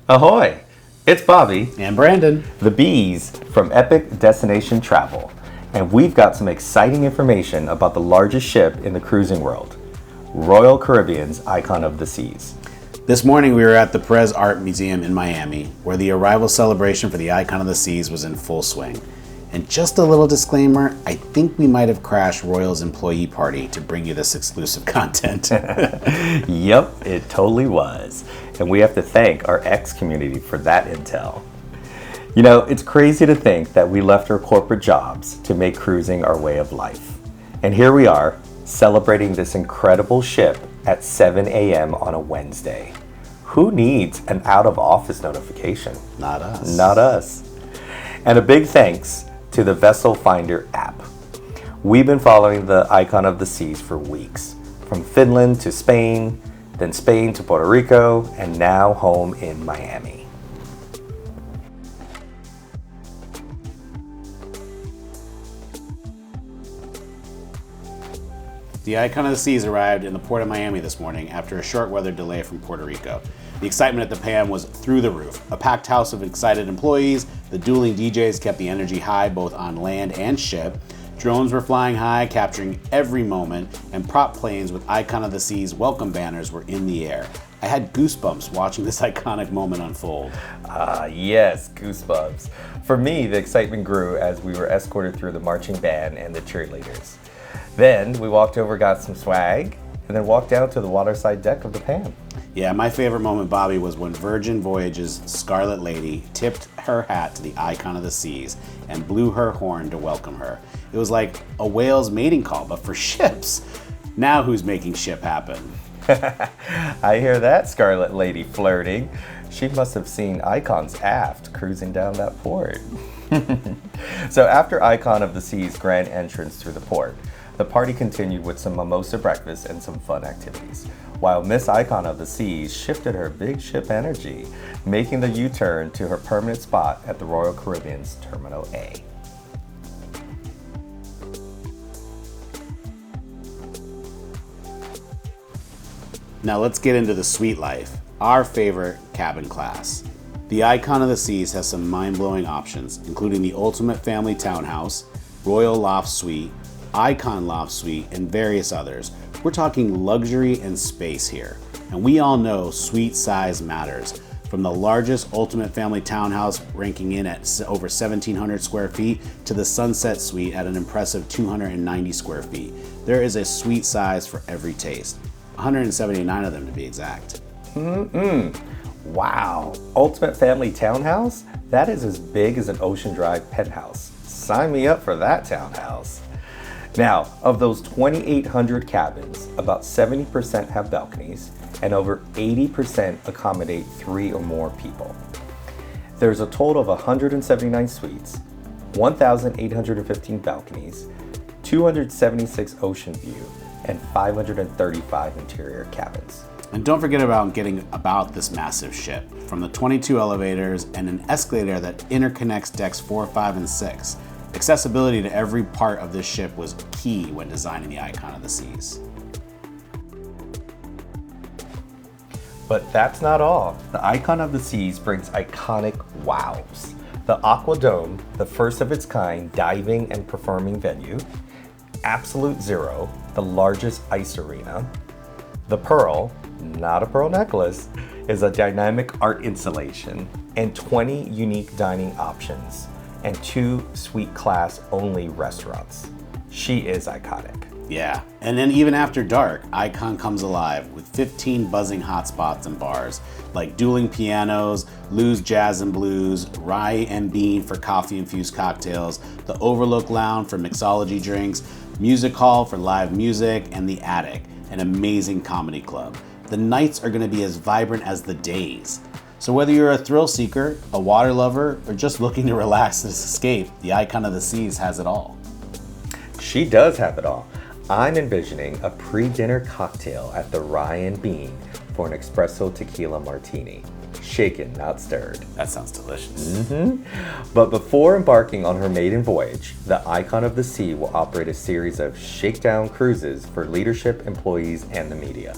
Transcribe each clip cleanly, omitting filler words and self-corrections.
Ahoy! It's Bobby, And Brandon. the Bees from Epic Destination Travel, and we've got some exciting information about the largest ship in the cruising world, Royal Caribbean's Icon of the Seas. This morning we were at the Perez Art Museum in Miami, where the arrival celebration for the Icon of the Seas was in full swing. And just a little disclaimer, I think we might have crashed Royal's employee party to bring you this exclusive content. Yep, it totally was. And we have to thank our X community for that intel. You know, it's crazy to think that we left our corporate jobs to make cruising our way of life. And here we are, celebrating this incredible ship at 7 a.m. on a Wednesday. Who needs an out-of-office notification? Not us. Not us. And a big thanks to the Vessel Finder app. We've been following the Icon of the Seas for weeks, from Finland to Spain, then Spain to Puerto Rico, and now home in Miami. The Icon of the Seas arrived in the port of Miami this morning after a short weather delay from Puerto Rico. The excitement at the PAM was through the roof. A packed house of excited employees, the dueling DJs kept the energy high both on land and ship. Drones were flying high, capturing every moment, and prop planes with Icon of the Seas welcome banners were in the air. I had goosebumps watching this iconic moment unfold. Yes, goosebumps. For me, the excitement grew as we were escorted through the marching band and the cheerleaders. Then we walked over, got some swag, and then walked down to the waterside deck of the PAM. Yeah, my favorite moment, Bobby, was when Virgin Voyages' Scarlet Lady tipped her hat to the Icon of the Seas and blew her horn to welcome her. It was like a whale's mating call, but for ships. Now who's making ship happen? I hear that, Scarlet Lady flirting. She must have seen Icon's aft cruising down that port. So after Icon of the Seas' grand entrance through the port, the party continued with some mimosa breakfast and some fun activities, while Miss Icon of the Seas shifted her big ship energy, making the U-turn to her permanent spot at the Royal Caribbean's Terminal A. Now let's get into the suite life, our favorite cabin class. The Icon of the Seas has some mind-blowing options, including the Ultimate Family Townhouse, Royal Loft Suite, Icon Loft Suite, and various others. We're talking luxury and space here. And we all know suite size matters. From the largest Ultimate Family Townhouse ranking in at over 1,700 square feet to the Sunset Suite at an impressive 290 square feet. There is a suite size for every taste. 179 of them to be exact. Wow, Ultimate Family Townhouse? That is as big as an Ocean Drive penthouse. Sign me up for that townhouse. Now, of those 2,800 cabins, about 70% have balconies, and over 80% accommodate 3 or more people. There's a total of 179 suites, 1,815 balconies, 276 ocean view, and 535 interior cabins. And don't forget about getting about this massive ship, from the 22 elevators and an escalator that interconnects decks 4, 5, and 6. Accessibility to every part of this ship was key when designing the Icon of the Seas. But that's not all. The Icon of the Seas brings iconic wows. The Aqua Dome, the first of its kind diving and performing venue. Absolute Zero, the largest ice arena. The Pearl, not a pearl necklace, is a dynamic art installation, and 20 unique dining options, and 2 suite class only restaurants. She is iconic. Yeah, and then even after dark, Icon comes alive with 15 buzzing hotspots and bars, like dueling pianos, Lou's Jazz and Blues, Rye and Bean for coffee-infused cocktails, the Overlook Lounge for mixology drinks, Music Hall for live music, and the Attic, an amazing comedy club. The nights are gonna be as vibrant as the days. So whether you're a thrill seeker, a water lover, or just looking to relax and escape, the Icon of the Seas has it all. She does have it all. I'm envisioning a pre-dinner cocktail at the Rye and Bean for an espresso tequila martini. Shaken, not stirred. That sounds delicious. But before embarking on her maiden voyage, the Icon of the Sea will operate a series of shakedown cruises for leadership, employees, and the media.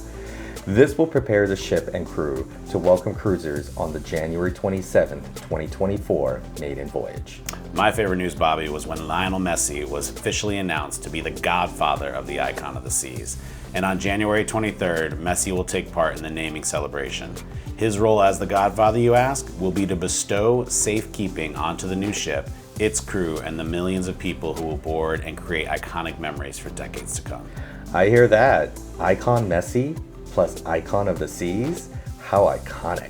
This will prepare the ship and crew to welcome cruisers on the January 27th, 2024 maiden voyage. My favorite news, Bobby, was when Lionel Messi was officially announced to be the godfather of the Icon of the Seas. And on January 23rd, Messi will take part in the naming celebration. His role as the godfather, you ask, will be to bestow safekeeping onto the new ship, its crew, and the millions of people who will board and create iconic memories for decades to come. I hear that. Icon Messi plus Icon of the Seas? How iconic.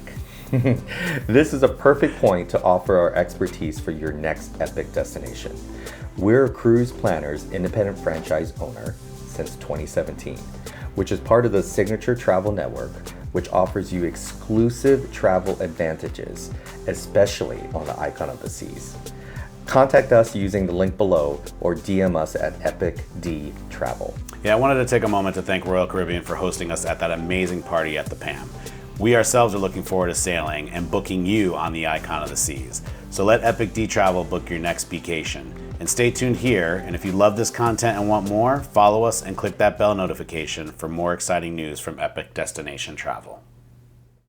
This is a perfect point to offer our expertise for your next epic destination. We're Cruise Planner's independent franchise owner since 2017, which is part of the Signature Travel Network, which offers you exclusive travel advantages, especially on the Icon of the Seas. Contact us using the link below or DM us at Epic D Travel. Yeah, I wanted to take a moment to thank Royal Caribbean for hosting us at that amazing party at the PAM. We ourselves are looking forward to sailing and booking you on the Icon of the Seas. So let Epic D Travel book your next vacation. And stay tuned here, and if you love this content and want more, follow us and click that bell notification for more exciting news from Epic Destination Travel.